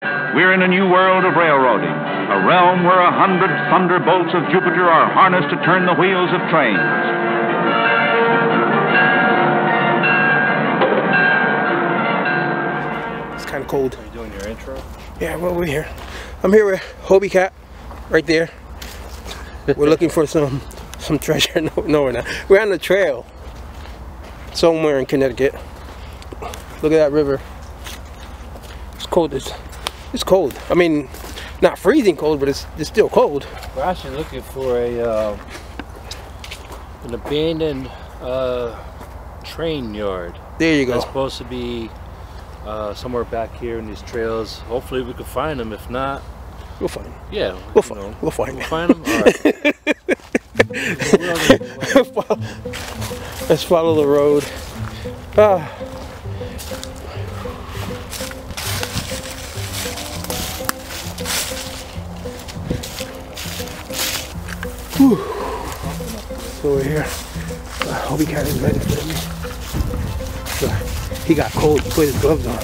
We're in a new world of railroading, a realm where 100 thunderbolts of Jupiter are harnessed to turn the wheels of trains. It's kind of cold. Are you doing your intro? Yeah, well, we're here. I'm here with Hobie Cat, right there. We're looking for some treasure. No, we're not. We're on the trail somewhere in Connecticut. Look at that river. It's cold. It's cold. I mean, not freezing cold, but it's still cold. We're actually looking for an abandoned train yard. There you go. It's supposed to be somewhere back here in these trails. Hopefully we can find them. If not, we'll find them. Yeah, we'll find them. We'll find them. All right. Let's follow the road. Whew. So we're here. Hobie Cat is ready for me. So he got cold. He put his gloves on.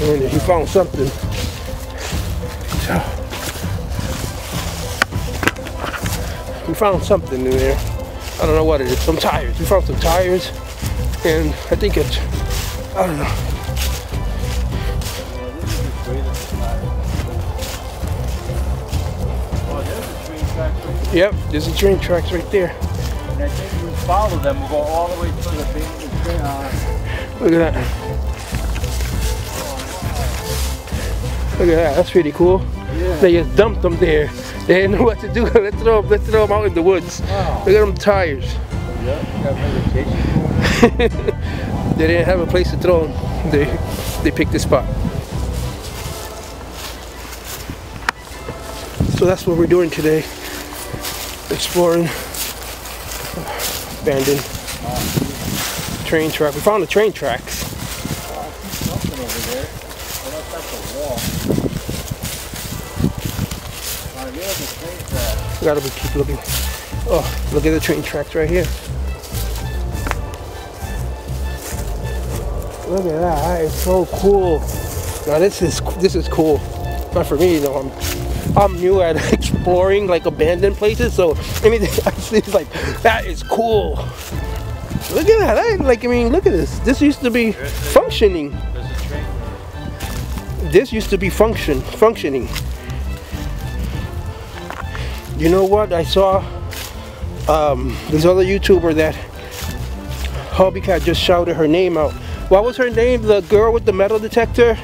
And he found something. So we found something in there. I don't know what it is. Some tires. We found some tires, and I think it's, I don't know. Yep, there's the train tracks right there. And I think we follow them. We'll go all the way to the train. Look at that. Look at that. That's pretty cool. Yeah. They just dumped them there. They didn't know what to do. Let's throw them out in the woods. Wow. Look at them tires. Yep. Got vegetation. They didn't have a place to throw them. They picked the spot. So that's what we're doing today. Exploring abandoned train track. We found the train tracks. I see something over there. Well, that's the wall. Here's the train track. We gotta keep looking. Oh, look at the train tracks right here. Look at that. That is so cool. Now this is cool. Not for me though. I'm new at exploring like abandoned places, so anything I see is like, that is cool. Look at that. Like, I mean, look at this. This used to be functioning. There's a train. This used to be functioning. You know what? I saw this other YouTuber that Hobie Cat just shouted her name out. What was her name? The girl with the metal detector?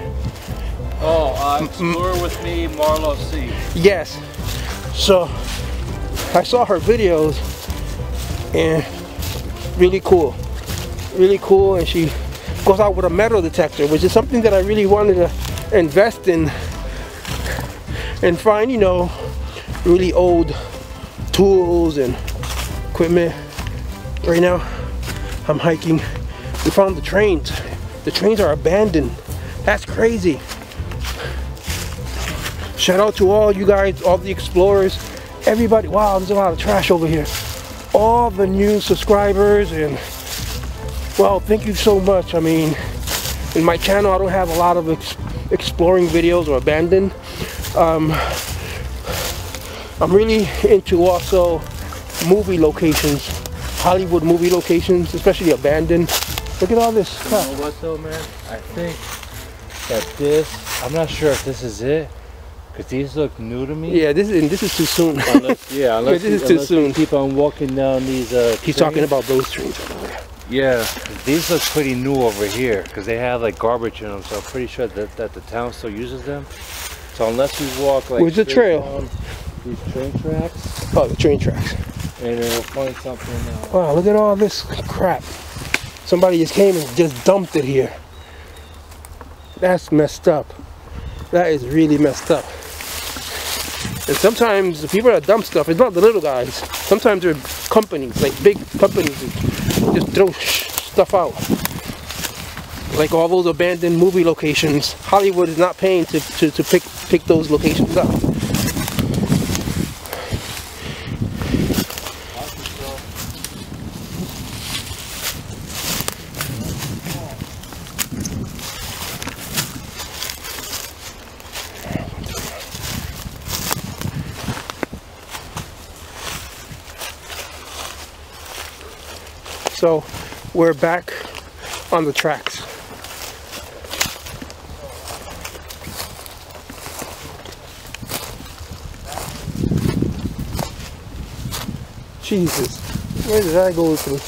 Oh, Explore with me, Marlo C. Yes. So I saw her videos and really cool, and she goes out with a metal detector, which is something that I really wanted to invest in and find, you know, really old tools and equipment. Right now I'm hiking. We found the trains. The trains are abandoned. That's crazy. Shout out to all you guys, all the explorers, everybody. Wow, there's a lot of trash over here. All the new subscribers, and well, thank you so much. I mean, in my channel I don't have a lot of exploring videos or abandoned. I'm really into also movie locations, Hollywood movie locations, especially abandoned. Look at all this crap. You know what though, man? I think that I'm not sure if this is it. Because these look new to me. Yeah, this is too soon. Unless this is too soon. Keep on walking down these He's trains. talking about those trains over there. Yeah, these look pretty new over here because they have like garbage in them, so I'm pretty sure that the town still uses them. So unless we walk like where's the trail? Down these train tracks. Oh, the train tracks. And then we'll find something. Wow, look at all this crap. Somebody just came and just dumped it here. That's messed up. That is really messed up. And sometimes the people that dump stuff, it's not the little guys. Sometimes they're companies, like big companies, that just throw stuff out. Like all those abandoned movie locations. Hollywood is not paying to pick those locations up. So we're back on the tracks. Jesus, where did I go through?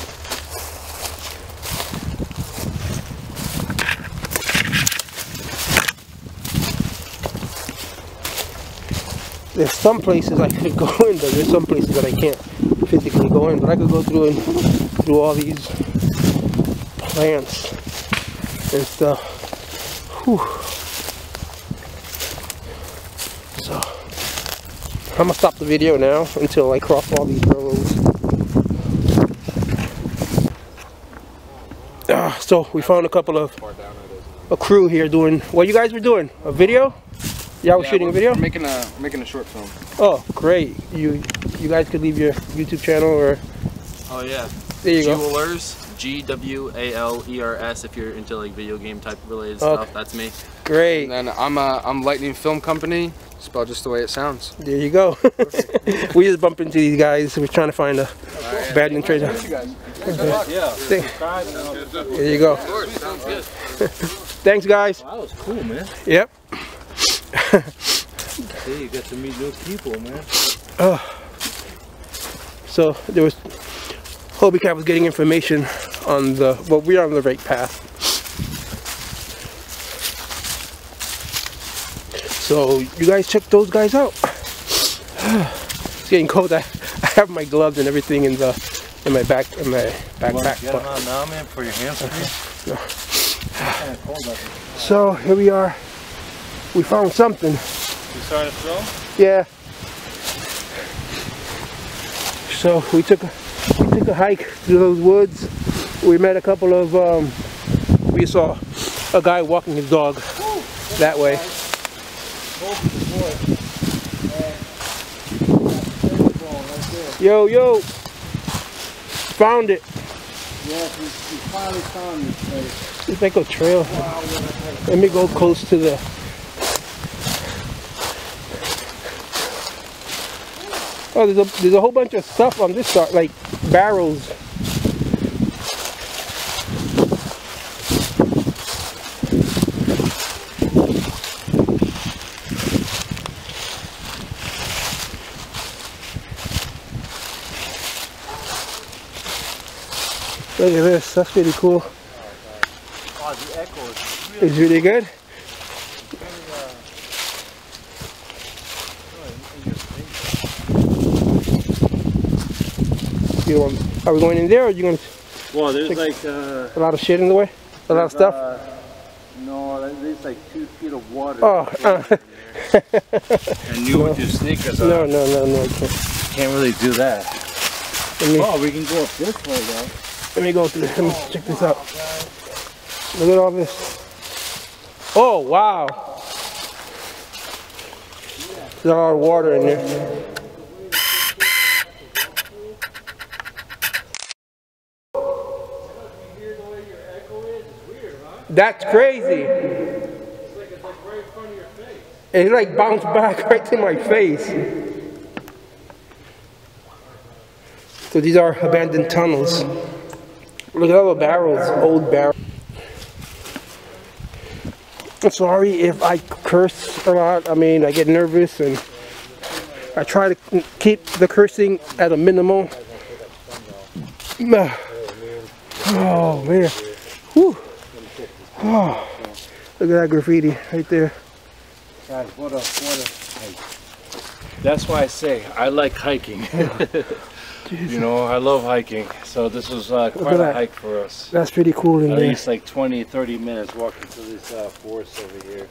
There's some places I could go in, but there's some places that I can't physically go in. But I could go through through all these plants and stuff. Whew. So I'm gonna stop the video now until I cross all these roads. So we found a couple of a crew here doing what you guys were doing. A video? Y'all were shooting a video? We're making a short film. Oh, great! You guys could leave your YouTube channel or. Oh yeah. There you go. Jewelers, Gwalers. If you're into like video game type related stuff, that's me. Great. And then I'm Lightning Film Company, spelled just the way it sounds. There you go. We just bumped into these guys. We're trying to find a abandoned treasure. Yeah. There you go. Thanks, guys. Wow, that was cool, man. Yep. Hey, you got to meet new people, man. So there was Hobie Cat was getting information on the we're on the right path. So you guys check those guys out. It's getting cold. I have my gloves and everything in my backpack. You want to get them on now, man, for your hands free? No. So here we are. We found something. You started to film? Yeah. So we took a hike through those woods. We met a couple of we saw a guy walking his dog that way. Yo, found it. Yes, we finally found this place. It's like a trail. Let me go close to the. Oh, there's a whole bunch of stuff on this side, like barrels. Look at this, that's pretty cool. Oh, the echo It's really good. Are we going in there, or are you going to? Well, there's like a lot of shit in the way? A lot of stuff? No, there's like 2 feet of water. Oh. And you with your sneakers on. No, I Can't really do that. can't. We can go up this way though. Let me go through this. Let me check this out. Look at all this. Oh, wow. There's a lot of water in there. That's crazy. It's like right in front of your face. It like bounced back right to my face. So these are abandoned tunnels. Look at all the barrels, old barrels. I'm sorry if I curse a lot. I mean, I get nervous and I try to keep the cursing at a minimum. Oh man. Whew. Oh, look at that graffiti right there. Guys, what a hike. That's why I say I like hiking. You know, I love hiking. So this was quite a hike for us. That's pretty cool in At there. least like 20-30 minutes walking through this forest over here.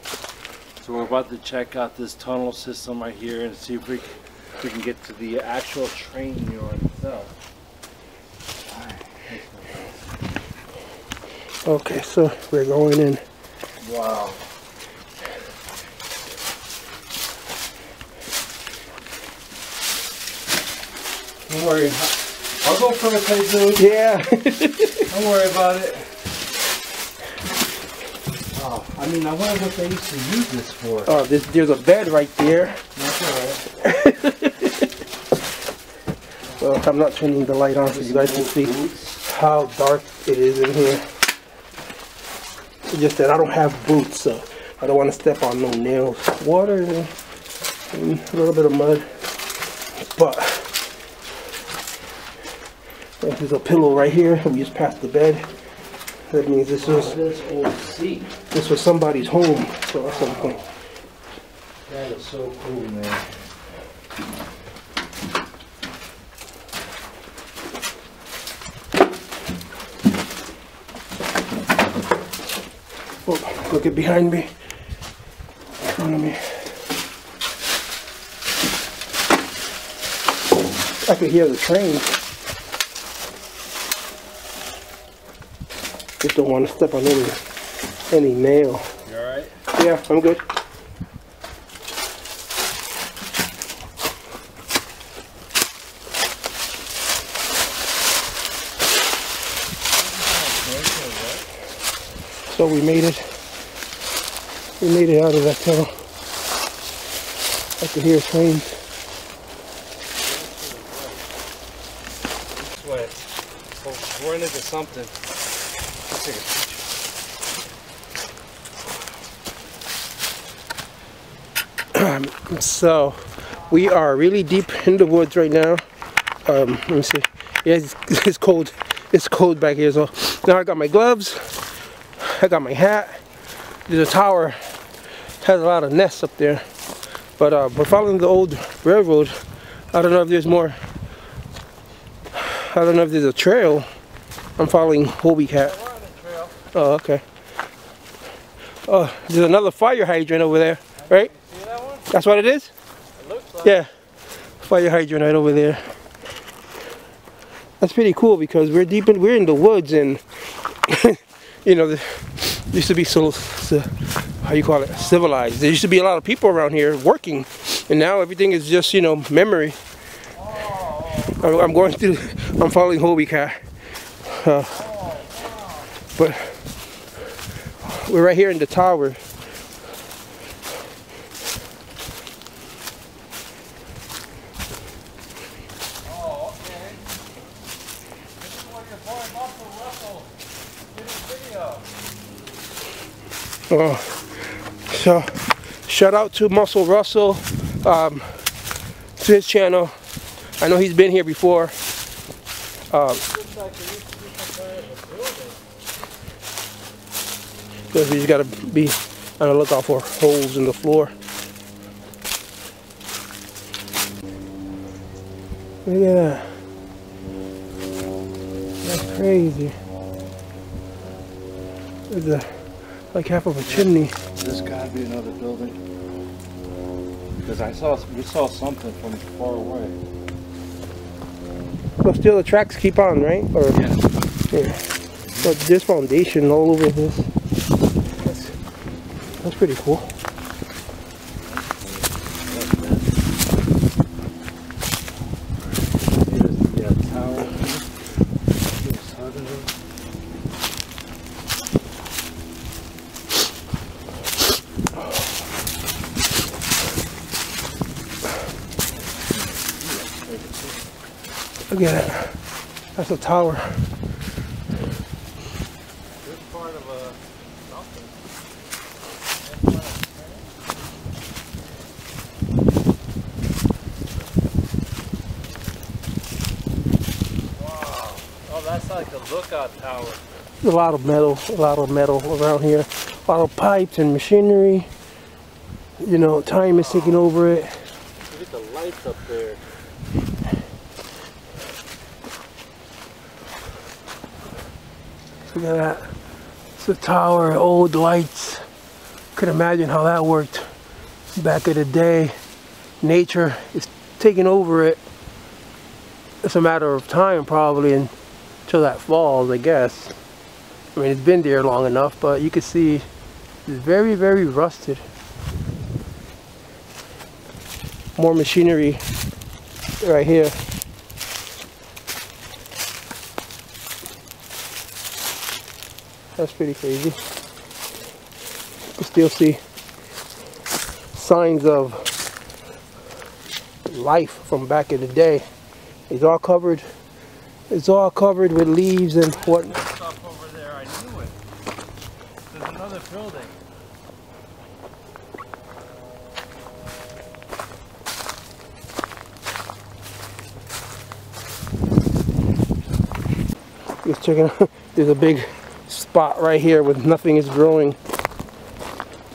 So we're about to check out this tunnel system right here and see if we can get to the actual train yard itself. Okay, so we're going in. Wow. Don't worry. I'll go first, hey dude. Yeah. Don't worry about it. Oh, I mean, I wonder what they used to use this for. Oh, there's a bed right there. That's alright. Well, I'm not turning the light on so you guys can see. how dark it is in here. It's just that I don't have boots, so I don't want to step on no nails. Water and a little bit of mud. But there's a pillow right here. We just passed the bed. That means this was somebody's home. So at some point. That is so cool, man. Oh, look at behind me. In front of me. I can hear the train. Just don't want to step on any nail. You alright? Yeah, I'm good. So we made it. We made it out of that tunnel. I could hear trains. Sweat. So we're into something. Let's take a picture. So we are really deep in the woods right now. Let me see. Yeah, it's cold. It's cold back here. So now I got my gloves. I got my hat. There's a tower. Has a lot of nests up there. But we're following the old railroad. I don't know if there's more. I don't know if there's a trail. I'm following Hobie Cat. Oh, okay. Oh, there's another fire hydrant over there, right? See that one? That's what it is? It looks like. Yeah. Fire hydrant right over there. That's pretty cool because we're in the woods and you know, there used to be so how you call it, civilized. There used to be a lot of people around here working, and now everything is just, you know, memory. I'm following Hobie Cat. But we're right here in the tower. Oh, okay. This is where your boy Muscle Russell did his video. So shout out to Muscle Russell, to his channel. I know he's been here before. Because you just gotta be on the lookout for holes in the floor. Look at that. That's crazy. There's like half of a chimney. This gotta be another building. Because we saw something from far away. But still the tracks keep on, right? Or, yeah. But there's foundation all over this. That's pretty cool. Yeah, tower. Look at that. That's a tower. This part of something. Wow. Oh, that's like a lookout tower. A lot of metal around here. A lot of pipes and machinery. You know, time is taking over it. Look at the lights up there. Look at that. It's a tower, old lights. Could imagine how that worked back in the day. Nature is taking over it. It's a matter of time probably until that falls, I guess. I mean, it's been there long enough, but you can see it's very, very rusted. More machinery right here. That's pretty crazy. You can still see signs of life from back in the day. It's all covered It's all covered with leaves and what. Stuff over there, I knew it. There's another building. Just checking out. There's a big spot right here where nothing is growing.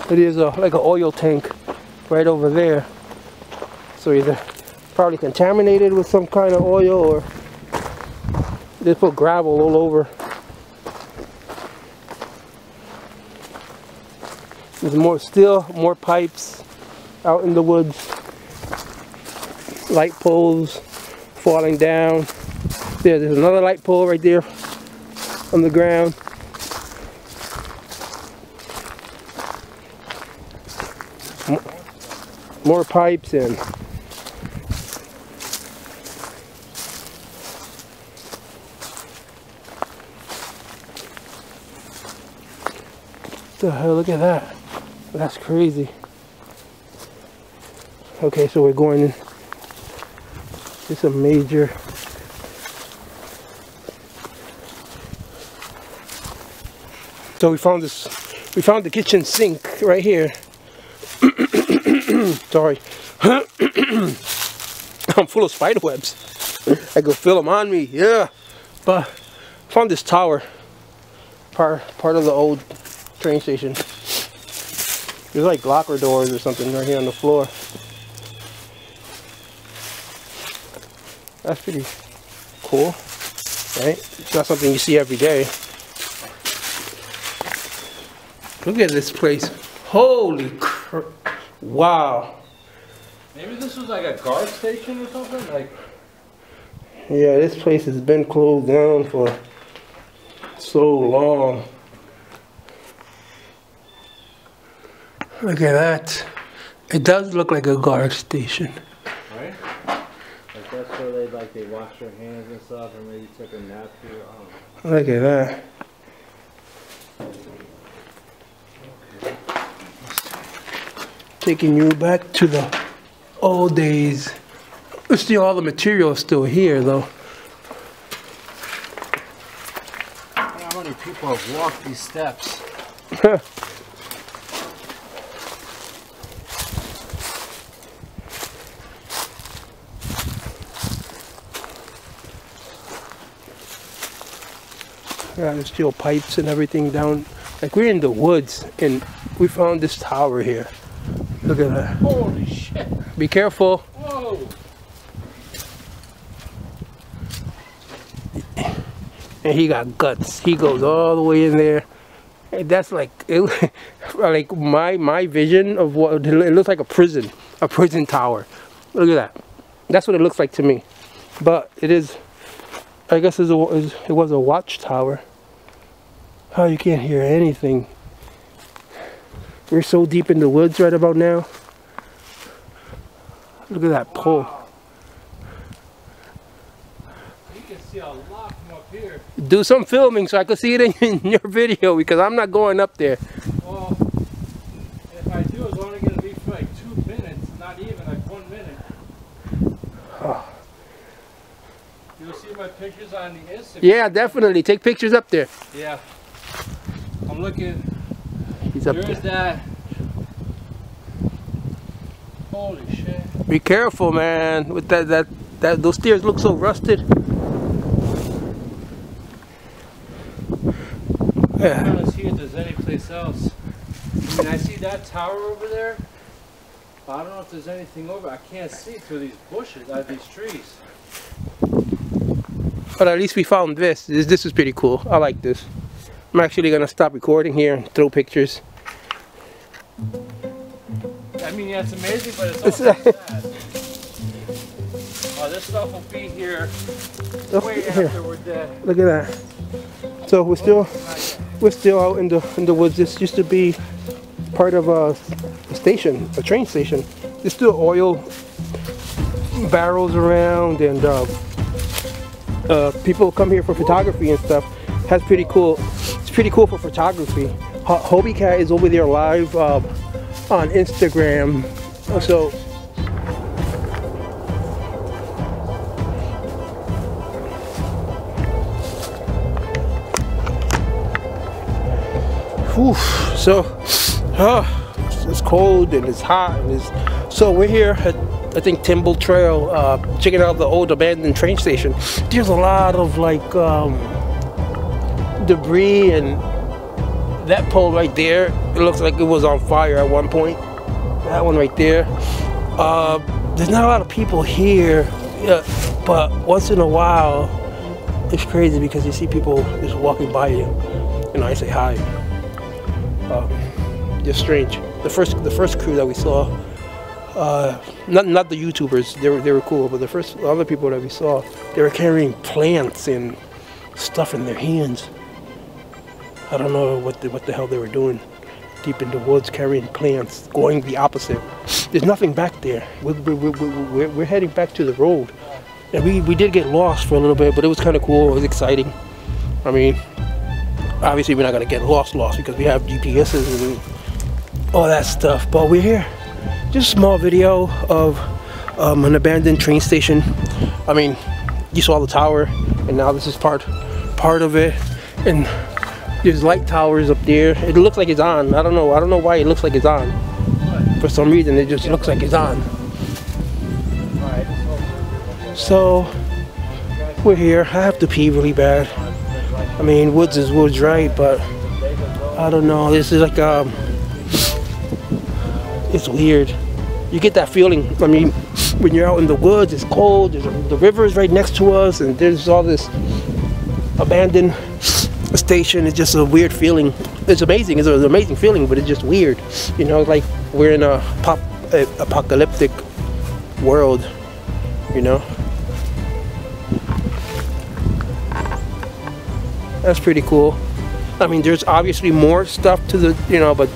It is like an oil tank right over there. So either probably contaminated with some kind of oil, or they put gravel all over. There's more pipes out in the woods. Light poles falling down. There's another light pole right there on the ground. More pipes and what the hell, look at that. That's crazy. Okay, so we're going in. It's a major. So we found the kitchen sink right here. Sorry. I'm full of spider webs. I could feel them on me, yeah. But found this tower, part of the old train station. There's like locker doors or something right here on the floor. That's pretty cool, right? It's not something you see every day. Look at this place. Holy crap. Wow. Maybe this was like a guard station or something? Like. Yeah, this place has been closed down for so long. Look at that. It does look like a guard station. Right? Like that's where they wash their hands and stuff, or maybe took a nap here. I don't know. Look at that. Taking you back to the old days. Still, all the material is still here, though. How many people have walked these steps? Yeah, there's still pipes and everything down. Like, we're in the woods, and we found this tower here. Look at that. Holy shit. Be careful. Whoa. And he got guts. He goes all the way in there. And that's like, like my vision of what it looks like, a prison tower. Look at that. That's what it looks like to me. But it is, I guess it was a watchtower. Oh, you can't hear anything. We're so deep in the woods right about now. Look at that pole. You can see a lot from up here. Do some filming so I can see it in your video, because I'm not going up there. Well, if I do, it's only going to be for like 2 minutes, not even like 1 minute. Oh. You'll see my pictures on the Instagram. Yeah, definitely. Take pictures up there. Yeah. I'm looking. He's up There's there. that. Holy shit. Be careful, man. With those stairs look so rusted. I'm trying to see if there's any place else. I mean, I see that tower over there, but I don't know if there's anything over. I can't see through these bushes, these trees. But at least we found this. This is pretty cool. I like this. I'm actually gonna stop recording here and throw pictures. I mean, yeah, it's amazing, but it's also sad. Oh, this stuff will be here way after we're dead. Look at that. So we're still out in the woods. This used to be part of a station, a train station. There's still oil barrels around, and people come here for photography and stuff. That's pretty cool. It's pretty cool for photography. Hobie Cat is over there live on Instagram. So Whew. So, it's cold and it's hot. And so we're here at, I think, Timble Trail, checking out the old abandoned train station. There's a lot of like debris, and that pole right there, it looks like it was on fire at one point. That one right there. There's not a lot of people here, but once in a while, it's crazy because you see people just walking by you. You know, I say hi. Just strange. The first crew that we saw, not the YouTubers, they were cool, but the first other people that we saw, they were carrying plants and stuff in their hands. I don't know what the hell they were doing, deep in the woods carrying plants, going the opposite. There's nothing back there. We're heading back to the road, and we did get lost for a little bit, but it was kind of cool. It was exciting. I mean, obviously we're not gonna get lost because we have GPSs and all that stuff, but we're here. Just a small video of an abandoned train station. I mean, you saw the tower, and now this is part of it, and there's light towers up there. It looks like it's on. I don't know why it looks like it's on. For some reason, it just looks like it's on. So we're here. I have to pee really bad. I mean, woods is woods, right? But I don't know. This is like it's weird. You get that feeling. I mean, when you're out in the woods, it's cold. The river is right next to us, and there's all this abandoned station. It's just a weird feeling. It's amazing. It's an amazing feeling, but it's just weird. You know, like we're in a apocalyptic world. You know. That's pretty cool. I mean, there's obviously more stuff to the, you know, but